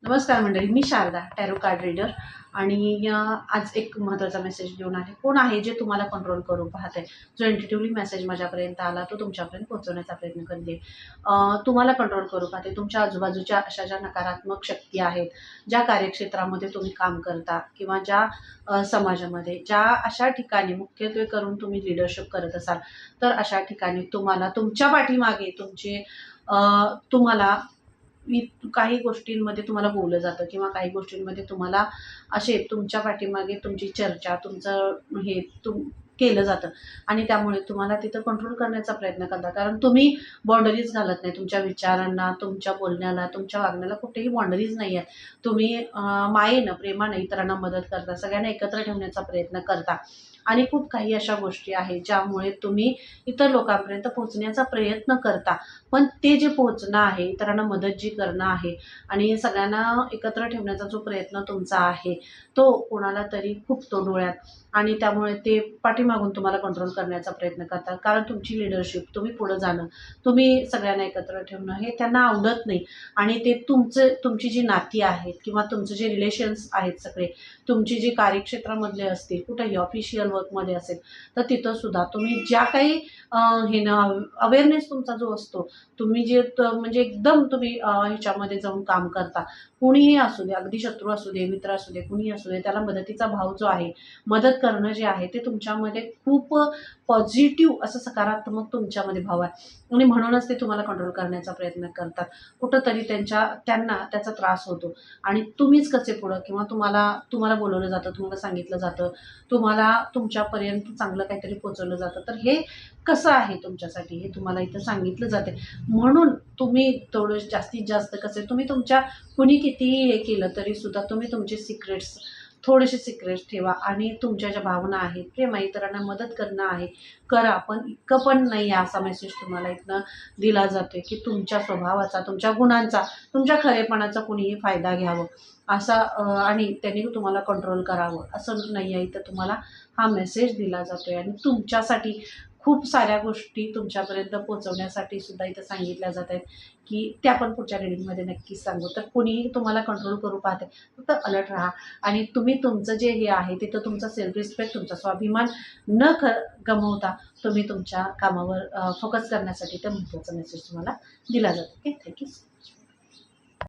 नमस्कार मंडळी, मी Sharda tarot card reader आणि आज एक महत्त्वाचा मेसेज घेऊन आले. कोण आहे जे तुम्हाला कंट्रोल करू पाहत आहे? जो इंट्युटिव्हली मेसेज माझ्यापर्यंत आला तो तुमच्यापर्यंत पोहोचवण्याचा प्रयत्न करते. तुम्हाला कंट्रोल करू पाहते. तुमच्या आजूबाजूच्या अशा ज्या नकारात्मक शक्ती आहेत, ज्या कार्यक्षेत्रामध्ये तुम्ही काम करता किंवा ज्या समाजामध्ये ज्या अशा ठिकाणी मुख्यत्वे करून तुम्ही लिडरशिप करत असाल, तर अशा ठिकाणी तुम्हाला तुमच्या पाठीमागे तुम्हाला काही गोष्टींमध्ये तुम्हाला बोललं जातं किंवा काही गोष्टींमध्ये तुम्हाला असे तुमच्या पाठीमागे तुमची चर्चा, तुमचं हे केलं जातं आणि त्यामुळे तुम्हाला तिथं कंट्रोल करण्याचा प्रयत्न करता. कारण तुम्ही बाउंडरीज घालत नाही. तुमच्या विचारांना, तुमच्या बोलण्याला, तुमच्या वागण्याला कुठेही बाउंडरीज नाही आहेत. तुम्ही मायेनं, प्रेमानं इतरांना मदत करता, सगळ्यांना एकत्र ठेवण्याचा प्रयत्न करता आणि खूप काही अशा गोष्टी आहेत ज्यामुळे तुम्ही इतर लोकांपर्यंत पोहोचण्याचा प्रयत्न करता. पण ते जे पोहोचणं आहे, इतरांना मदत जी करणं आहे आणि सगळ्यांना एकत्र ठेवण्याचा जो प्रयत्न तुमचा आहे, तो कोणाला तरी खुपतो डोळ्यात आणि त्यामुळे ते पाठीमागून तुम्हाला कंट्रोल करण्याचा प्रयत्न करतात. कारण तुमची लीडरशिप, तुम्ही पुढं जाणं, तुम्ही सगळ्यांना एकत्र ठेवणं हे त्यांना आवडत नाही आणि ते तुमची जी नाती आहेत किंवा तुमचं जे रिलेशन्स आहेत सगळे, तुमची जी कार्यक्षेत्रामधले असतील, कुठेही ऑफिशियल वर्कमध्ये असेल, तर तिथं सुद्धा तुम्ही ज्या काही हे ना अवेअरनेस तुमचा जो असतो, तुम्ही जे म्हणजे एकदम तुम्ही ह्याच्यामध्ये जाऊन काम करता. कुणीही असू दे, अगदी शत्रू असू दे, मित्र असू दे, कुणीही असू दे, त्याला मदतीचा भाव जो आहे, मदत करणं जे आहे, ते तुमच्यामध्ये खूप पॉझिटिव्ह असं सकारात्मक तुमच्यामध्ये भाव आहे आणि म्हणूनच ते तुम्हाला कंट्रोल करण्याचा प्रयत्न करतात. कुठंतरी त्यांना त्याचा त्रास होतो आणि तुम्हीच कसे पुढं किंवा तुम्हाला बोलवलं जातं, तुम्हाला सांगितलं जातं, तुम्हाला तुमच्यापर्यंत चांगलं काहीतरी पोहोचवलं जातं. तर हे कसं आहे तुमच्यासाठी हे तुम्हाला इथं सांगितलं जाते. म्हणून तुम्ही थोडं जास्तीत जास्त तुम्ही तुमच्या कुणी कितीही हे केलं तरीसुद्धा तुम्ही तुमचे थोडेसे सिक्रेट्स ठेवा आणि तुमच्या ज्या भावना आहेत, प्रेम आहे, इतरांना मदत करणं आहे, करा. पण इतकं पण नाही आहे असा मेसेज तुम्हाला इथनं दिला जातोय, की तुमच्या स्वभावाचा, तुमच्या गुणांचा, तुमच्या खरेपणाचा कुणीही फायदा घ्यावं असा आणि त्यांनी तुम्हाला कंट्रोल करावं असं नाही आहे. इथं तुम्हाला हा मेसेज दिला जातोय आणि तुमच्यासाठी खूप साऱ्या गोष्टी तुमच्यापर्यंत पोहोचवण्यासाठी सुद्धा इथं सांगितल्या जात आहेत, की त्या आपण पुढच्या रीडिंगमध्ये नक्कीच सांगू. तर कुणीही तुम्हाला कंट्रोल करू पाहते, फक्त अलर्ट राहा आणि तुम्ही तुमचं जे हे आहे तिथं तुमचा सेल्फ रिस्पेक्ट, तुमचा स्वाभिमान न गमावता तुम्ही तुमच्या कामावर फोकस करण्यासाठी ते महत्त्वाचा मेसेज तुम्हाला दिला जातो. Okay, thank you.